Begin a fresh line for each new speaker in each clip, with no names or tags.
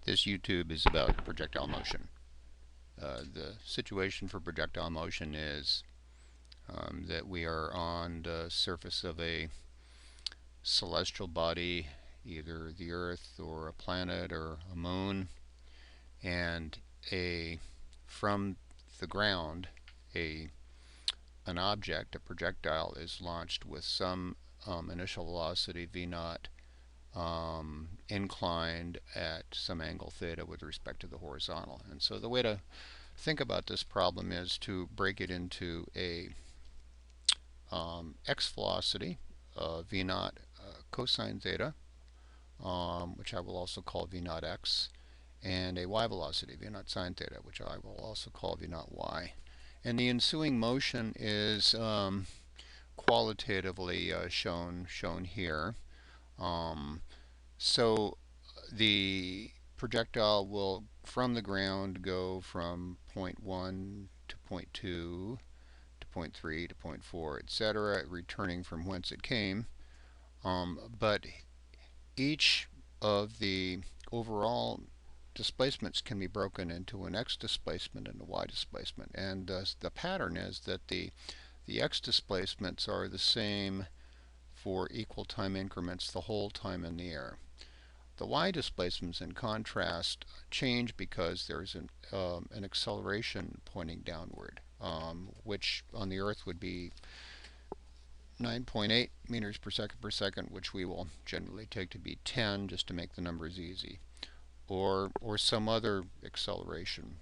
This YouTube is about projectile motion. The situation for projectile motion is that we are on the surface of a celestial body, either the Earth or a planet or a moon, and from the ground, an object, a projectile, is launched with some initial velocity v0 inclined at some angle theta with respect to the horizontal. And so the way to think about this problem is to break it into a x velocity, v0 cosine theta, which I will also call v0 x, and a y velocity, v0 sine theta, which I will also call v0 y. And the ensuing motion is qualitatively shown here. So the projectile will, from the ground, go from point 1 to point 2 to point 3 to point 4, etc., returning from whence it came. But each of the overall displacements can be broken into an x displacement and a y displacement. And the pattern is that the x displacements are the same for equal time increments the whole time in the air. The y displacements, in contrast, change because there's an acceleration pointing downward, which on the Earth would be 9.8 meters per second, which we will generally take to be 10 just to make the numbers easy, or some other acceleration,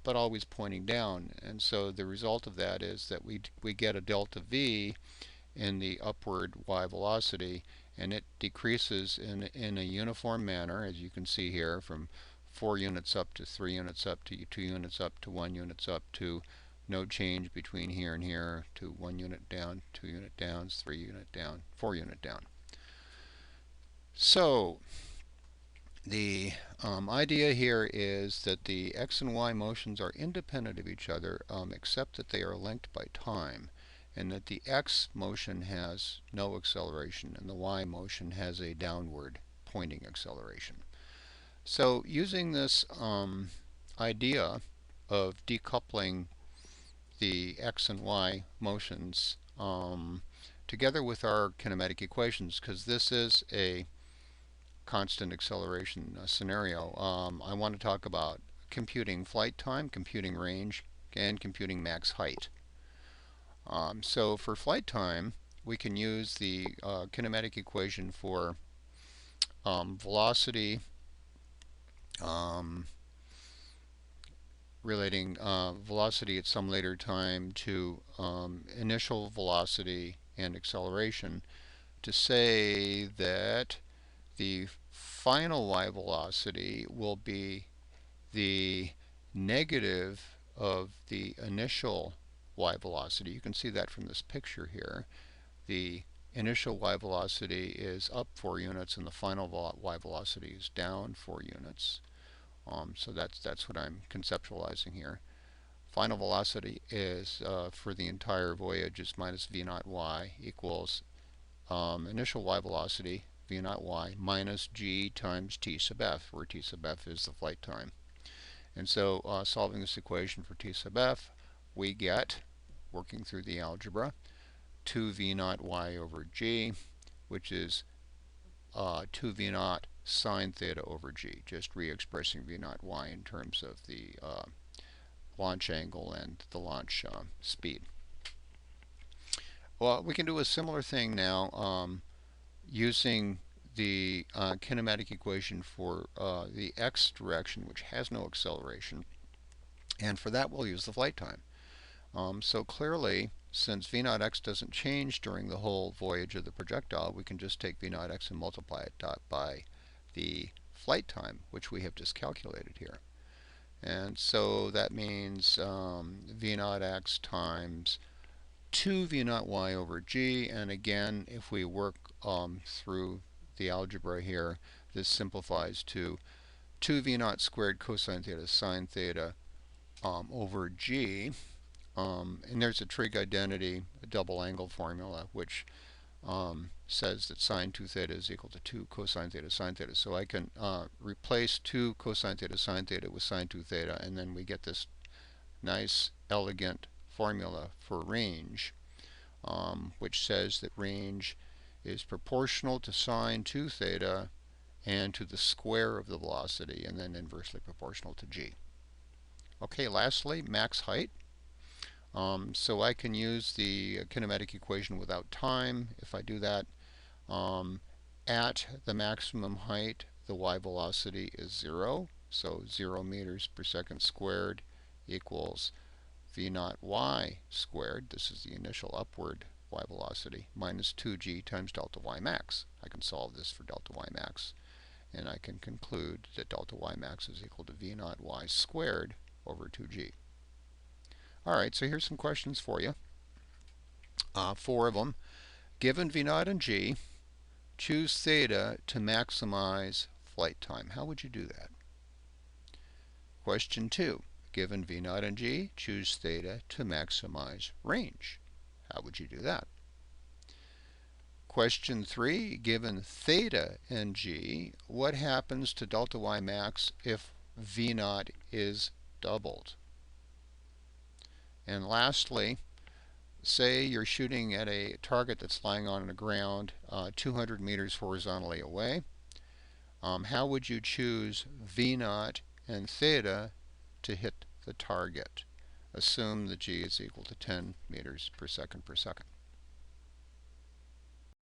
but always pointing down. And so the result of that is that we get a delta v in the upward y velocity, and it decreases in a uniform manner, as you can see here, from 4 units up to 3 units up to 2 units up to 1 units up to no change between here and here, to 1 unit down, 2 unit downs, 3 unit down, 4 unit down. So the idea here is that the x and y motions are independent of each other, except that they are linked by time, and that the x motion has no acceleration and the y motion has a downward pointing acceleration. So using this idea of decoupling the x and y motions together with our kinematic equations, because this is a constant acceleration scenario, I want to talk about computing flight time, computing range, and computing max height. So for flight time, we can use the kinematic equation for velocity relating velocity at some later time to initial velocity and acceleration, to say that the final y velocity will be the negative of the initial y velocity. You can see that from this picture here. The initial y velocity is up 4 units and the final y velocity is down 4 units. So that's what I'm conceptualizing here. Final velocity is for the entire voyage is minus v0 y equals initial y velocity v0 y minus g times t sub f, where t sub f is the flight time. And so solving this equation for t sub f, we get, working through the algebra, 2 v0 y over g, which is 2 v0 sine theta over g, just re-expressing v0 y in terms of the launch angle and the launch speed. Well, we can do a similar thing now using the kinematic equation for the x direction, which has no acceleration, and for that we'll use the flight time. So clearly, since v0 x doesn't change during the whole voyage of the projectile, we can just take v0 x and multiply it by the flight time, which we have just calculated here. And so that means v0 x times 2 v0 y over g, and again, if we work through the algebra here, this simplifies to 2 v0 squared cosine theta sine theta over g. And there's a trig identity, a double angle formula, which says that sine 2 theta is equal to 2 cosine theta sine theta. So I can replace 2 cosine theta sine theta with sine 2 theta, and then we get this nice, elegant formula for range, which says that range is proportional to sine 2 theta and to the square of the velocity, and then inversely proportional to g. Okay, lastly, max height. So I can use the kinematic equation without time. If I do that, at the maximum height, the y velocity is 0. So 0 meters per second squared equals v naught y squared. This is the initial upward y velocity, minus 2g times delta y max. I can solve this for delta y max, and I can conclude that delta y max is equal to v naught y squared over 2g. Alright, so here's some questions for you. 4 of them. Given v naught and g, choose theta to maximize flight time. How would you do that? Question 2. Given v naught and g, choose theta to maximize range. How would you do that? Question 3. Given theta and g, what happens to delta y max if v naught is doubled? And lastly, say you're shooting at a target that's lying on the ground 200 meters horizontally away. How would you choose v naught and theta to hit the target? Assume that g is equal to 10 meters per second per second.